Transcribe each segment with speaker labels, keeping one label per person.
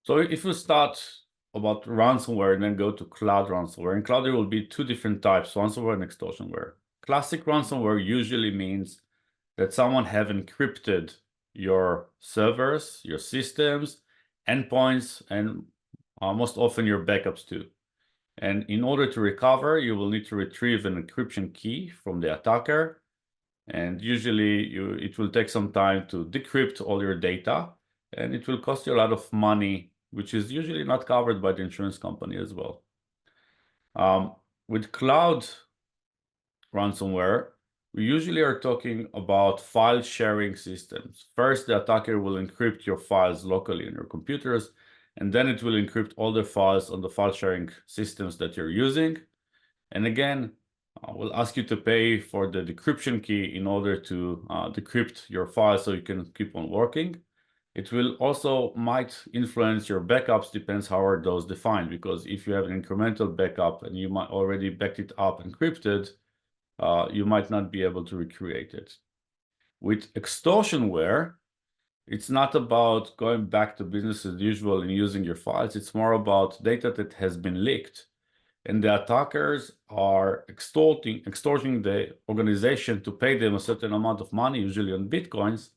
Speaker 1: So if we start about ransomware and then go to cloud ransomware, in cloud there will be two different types, ransomware and extortionware. Classic ransomware usually means that someone have encrypted your servers, your systems, endpoints, and most often your backups too. And in order to recover, you will need to retrieve an encryption key from the attacker. And usually it will take some time to decrypt all your data, and it will cost you a lot of money, which is usually not covered by the insurance company as well. With cloud ransomware, we usually are talking about file sharing systems. First, the attacker will encrypt your files locally on your computers, and then it will encrypt all the files on the file sharing systems that you're using. And again, we'll ask you to pay for the decryption key in order to decrypt your files so you can keep on working. It will also might influence your backups, depends how are those defined, because if you have an incremental backup and you might already backed it up encrypted, you might not be able to recreate it. With extortionware, it's not about going back to business as usual and using your files. It's more about data that has been leaked. And the attackers are extorting the organization to pay them a certain amount of money, usually on Bitcoins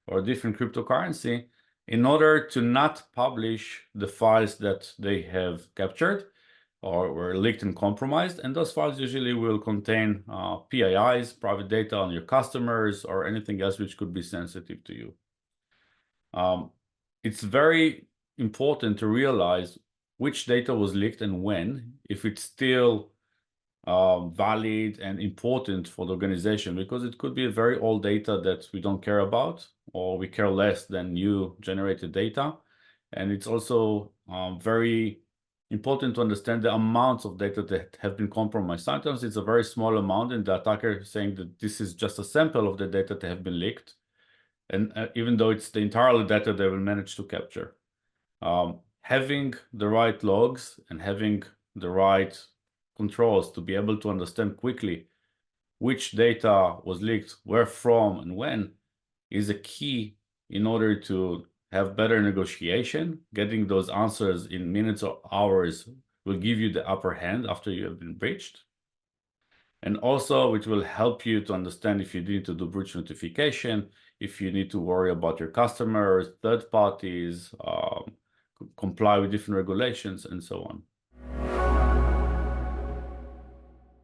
Speaker 1: or different cryptocurrency, in order to not publish the files that they have captured or were leaked and compromised. And those files usually will contain PIIs, private data on your customers, or anything else which could be sensitive to you. It's very important to realize which data was leaked and when, if it's still valid and important for the organization, because it could be very old data that we don't care about, or we care less than new generated data. And it's also very important to understand the amounts of data that have been compromised. Sometimes it's a very small amount, and the attacker is saying that this is just a sample of the data that have been leaked. And even though it's the entire data they will manage to capture. Having the right logs and having the right controls to be able to understand quickly which data was leaked, where from, and when is a key in order to have better negotiation. Getting those answers in minutes or hours will give you the upper hand after you have been breached. And also, it will help you to understand if you need to do breach notification, if you need to worry about your customers, third parties, comply with different regulations, and so on.